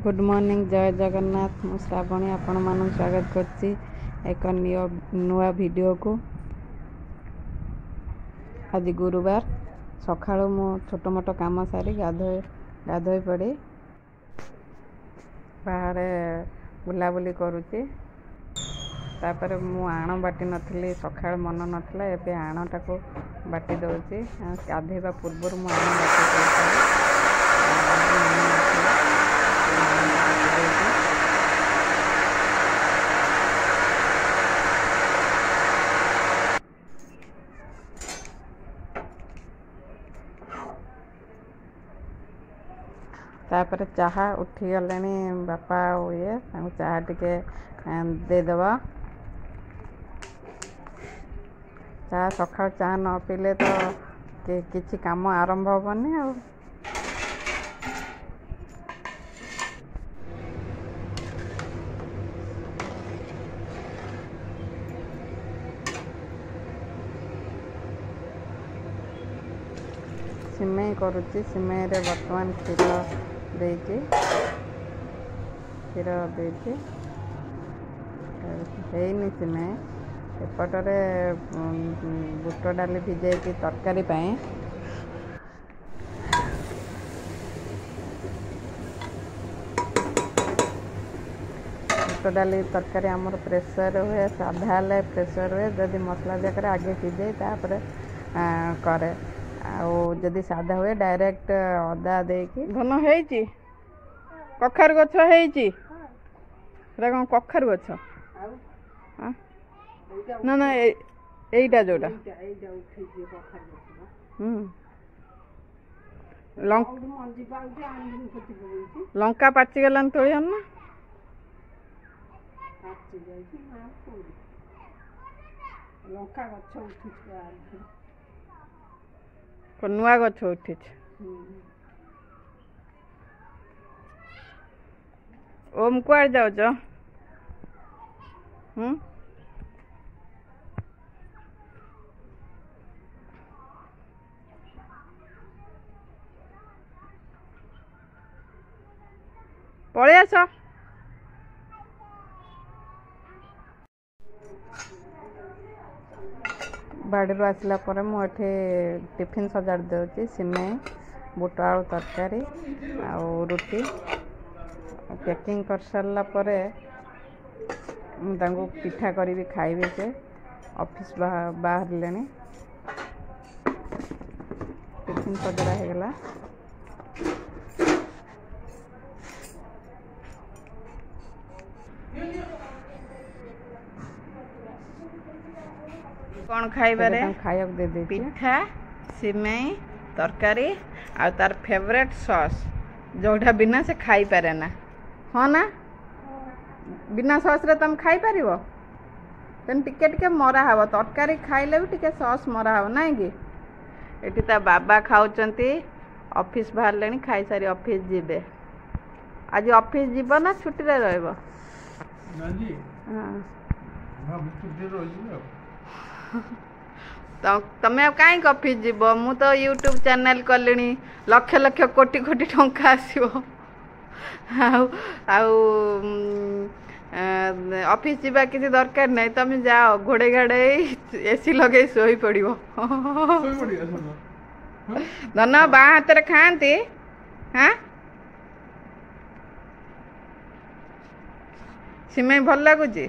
Good morning जय जगन्नाथ मु श्रावणी आपण मानक स्वागत करछि एक नुआ वीडियो को। आज गुरुवार सकाळु मु छोट मोट काम सारी गाधोई पड़ी बाहर बुलाबुली करुच्ची। तापर मु आण बाटी नथली सकाळ मन नथला एबे आणटा को बाटी दउची। गाधेबा पूर्व मु आण बाटी तापर चाहा उठी गले बापा ये चाहा टिके देदबा। चाहा सकाळ चाहा न पीले तो किछि काम आरंभ होबनी। आ सिमेई करुच्ची सिमेई रे वर्तमान क्षीर देनी सिमेई एपटरे बुट डाली भिजे तरकारी बुट डाली तरकारी आमर प्रेसर हुए साधा ले प्रेसर हुए जदि मसला जगह आगे भिजे तापर करे जदि साधा हुए डायरेक्ट अदा देकी धन होईची कखार गछ होईची रे कौन कखार गछ ना ना एटा जोटा लंका पाची गलान तोड़ी ना लंका गछ उठी नुआ गछ उठी ओम कुआर जाऊच पलि आस बाड़ी आसला पर मुझे टिफिन सजाड़ दूसरी सिमेई बुट आलू तरकारी रुटी पैकिंग कर सारा पर पिठा करी खाइबे से ऑफिस बाहर ले टिफिन सजड़ा होगला। कौन खाइबारे खाया दे दे पिठा सिमेई तरकारी आ तार फेवरेट सॉस जोटा बिना से खाई पारे ना। हाँ ना बिना सॉस रे तुम खाई पारिबो तेन टिके टिके मरा हबो तरकारी खाइले भी टिके सॉस मरा हबो नहीं कि एटी ता बाबा खाउचंती ऑफिस बाहर लेनी खाई सारी ऑफिस जीबे। आज ऑफिस जीबो ना छुट्टी रे रहबो ना जी? हां हम छुट्टी रहबो तो तमें कहीं ऑफिस जीव मु तो यूट्यूब चैनल कलिनी लक्ष लक्ष कोटी कोटी टंका आसीबो ऑफिस जीवा किसी दरकार नहीं तमें जाओ घोड़े घाड़े एसी लगे सोई पड़िबो धन बा हाथ रे खाती। हाँ सिमेई भल लगुची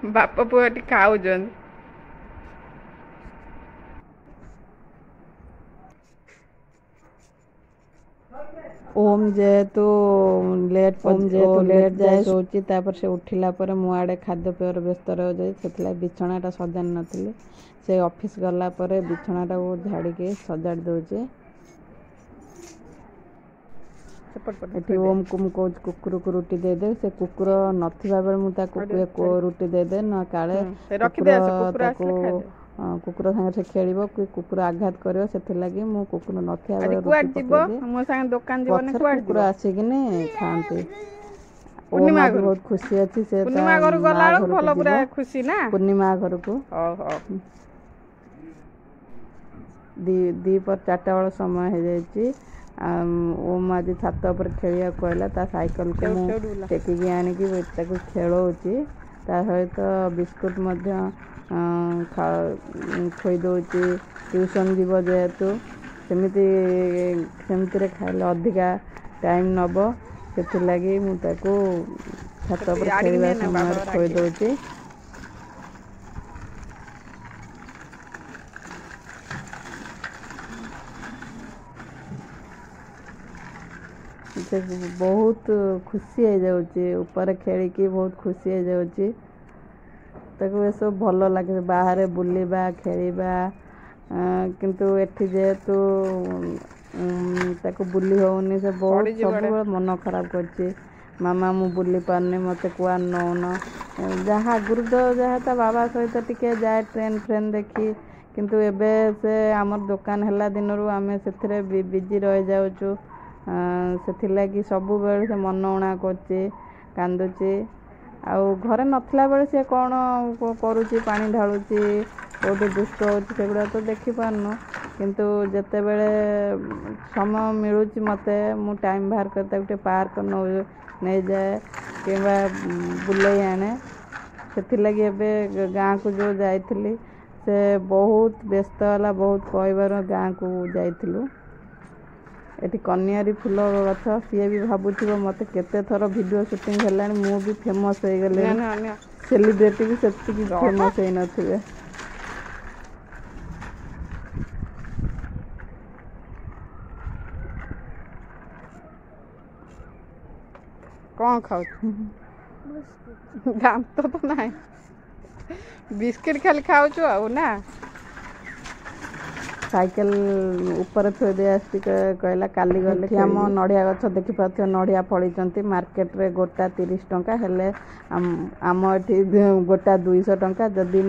बाप पुआ खाऊन ओम जेहेतु लेट जाए सोची तापर से उठिला पर मुआड़े खाद्य पेयर व्यस्त रही बिछणाटा सजाड़ नथिले से ऑफिस गला पर बिछणाटा को झाड़ी के सजाड़ दउचे। ओम को मुझे कुकुर को रुटी दे दे से कुकुर नथिबा बेले मुता को रुटी दे दे न काले कुकुर संगे से खेलिबो कि कुकुर आघात करियो सेथि लागि मु कुकुर नथिया बेले रुटी जीवो मो संगे दुकान जीवो ने कुकुर आसी किने खांती। पूर्णिमा बहुत खुशी अछि से पूर्णिमा घर गला भलो पूरा खुशी ना पूर्णिमा घर को द्विपर 4टा बेल समय हो जाए। ओम आज छात पर खेलिया कहला ता साइकिल को मु टेकिकी आनिकी ताको खेलौची ता सहित बिस्कुट खोई दौची ट्यूशन जीव जेहेतु सेमती खाइले अधिका टाइम नब से लगी मुझे छात पर खेलवा समय खोई दौची। बहुत खुशी हो जाऊँगी ऊपर खेलिकी बहुत खुशी हो जाऊँगी ताको ये सब भल लगे बाहर बुलवा खेलवा किंतु एठी जेहेतु ताको बुली होनी से बहुत सब मन खराब करछि। मामा मु बुली पारनी मत कुआ नौन जहाँ आगुरी तो जहाँ ता बाबा सहित टिके जाए ट्रेन फ्रेन देखी किंतु एबे से आमर दुकान हला दिनरू आमे सेथिरे बिजी रह जाउछु से लगी सबु बेले से मन उणा करछि कांदुछि आउ घरे नथिला बेले से कौन करुछि पानी ढालुछि कोठी दुष्ट होछि सेगुड़ा तो देखि पारनु किंतु जते बेले समय मिलुछि मते मु टाइम बाहर करता गोटे पार्क नहीं जाए कि बुले आने से लगी एबे गाँ को जो जाइथिली से बहुत व्यस्त होला बहुत कहबार गाँ को जाइथिलु एटी कन्यारी फूल गछ सी भी भावुथिबो मते केते थर वीडियो शूटिंग हेलानी मु भी फेमस हो गले सेलिब्रिटी भी सेति फेमस हो नथिबे। कौन खाऊ दांत तो ना बिस्किट खाली खाऊ आउ ना साइकेल ऊपर थोई दे आसी कहला काली गले आम नड़िया गछ देखि पाथ्य नड़िया फली मार्केट रे गोटा 30 टंका हेले आम एठी गोटा 200 टंका जदि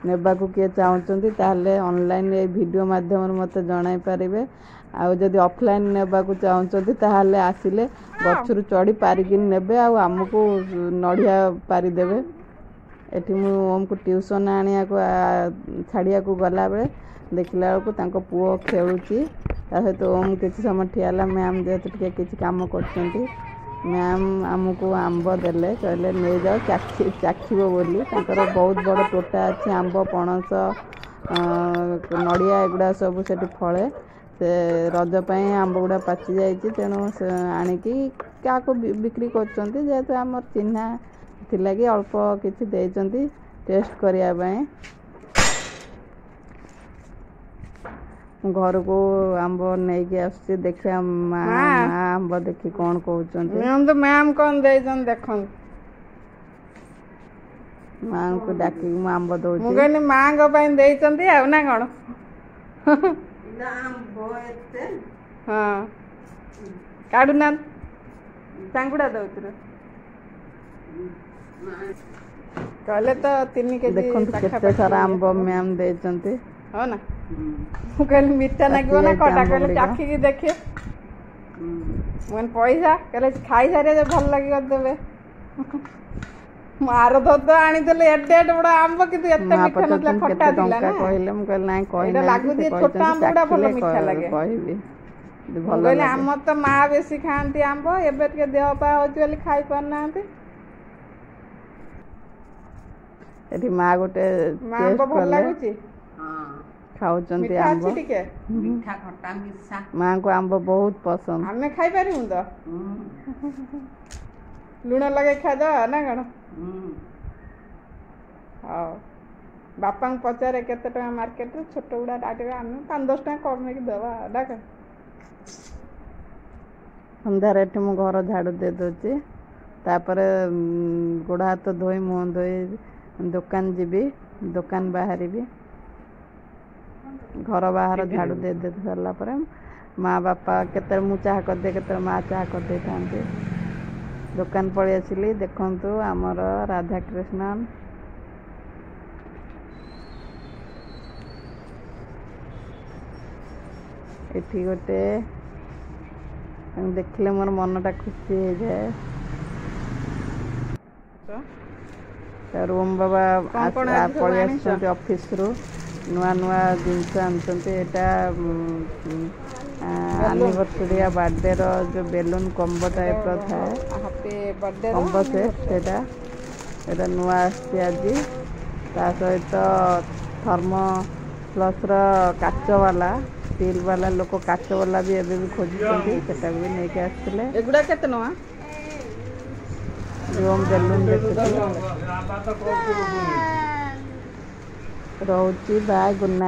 नेबाकू किए चाहूँगी ताहले ऑनलाइन ये वीडियो माध्यम मते जणाई पारिबे आउ जदि ऑफलाइन नेबाकू चाहूँगी ताहले आसिले गछरु चढ़ी पारिकी नेबे आउ आमको नड़िया पारि देबे। एठी मु ओम को ट्यूशन आनिया को छाड़िया को गला बेले देखला बेलू तांको पुओ खेलुची ता सहित ओम किसी समय ठियाला मैम जेहेतु टिके किसी काम करछंती मैम आमको आंब देले कहले नहीं जाओ चाखिबो बोली तांकर बहुत बड़ तोटा अछि आंब पणस नड़िया एगुड़ा सब सेठी फळे से रज पई आंब गुड़ा पाची जाइछि तेणु आनिकी क्या को बिक्री करछंती जेहेतु हमर चिन्हा थिला कि अल्प किछि देइछंती टेस्ट करिया पई घर को आंब नहीं के आसछि देखिया आंब देखि कौन कहउछंती मैम तो मैम कौन देइछन देखन मां को डाकी मु आंब दउछि मु कहनी मां को पई देइछंती आ ना कोन ना आंब एते हां काडू ना तांगुडा दउछि कहले तो 3 केजी देखन केते सारा आंब मैम देइछंती हो ना मु कहली मीठा नागिबो ना कटा कहले चाखी की देखे मन पैसा कहले खाई सारे जे भल लागि कर देबे मार तो आनी देले एडे बड़ा आंब किंतु एते मीठा नतला खट्टा दिला ना कहले मु कहले नाही कहले लागु जे छोटा आंब बड़ा भल मीठा लागे कहबी भल कहले आम तो मा बेसी खांती आंब एबे के देह पा होची वाली खाई पार नांती एठी मा गोटे टेस्ट भल लागुची खाऊचंती आंब मीठा खट्टा मिसा मां को आंब बहुत पसंद हमें खाई पारिमु तो लूण लगे खा दो ना कण हां बापा को पचारे केते टका मार्केट रे छोट गुडा डाटे आमे 5-10 टका कम में देबा डाक अंधार एठी मु घर झाड़ू दे दोची तापर गोड़ा हाथ धोई मुंह धोई दुकान जीबी दुकान बाहरी भी घर बाहर झाड़ू दे दे सरला पर माँ बापा केते मु चाह कर दे केते माँ चाह कर दे थांते दुकान पड़ी आसिली देखंतु हमर राधा कृष्ण एठी गोटे देखले मोर मनटा खुशी हो जाए रूम बाबा पड़ी आसुंती ऑफिस रु नुआ नुआ जिनस आनते एनिवर्सरी या बर्थडे जो बेलून कम्बो टाइप था कम्बो सेटा नुआ आज सहित थर्मो प्लस काच वाला स्टील वाला लोक काच वाला भी एबे भी खोजुଛନ୍ତି सेटा भी नहीं के आछले एगुडा केते नवा रोम बेलून देखते रहउची बाय गुड नाइट।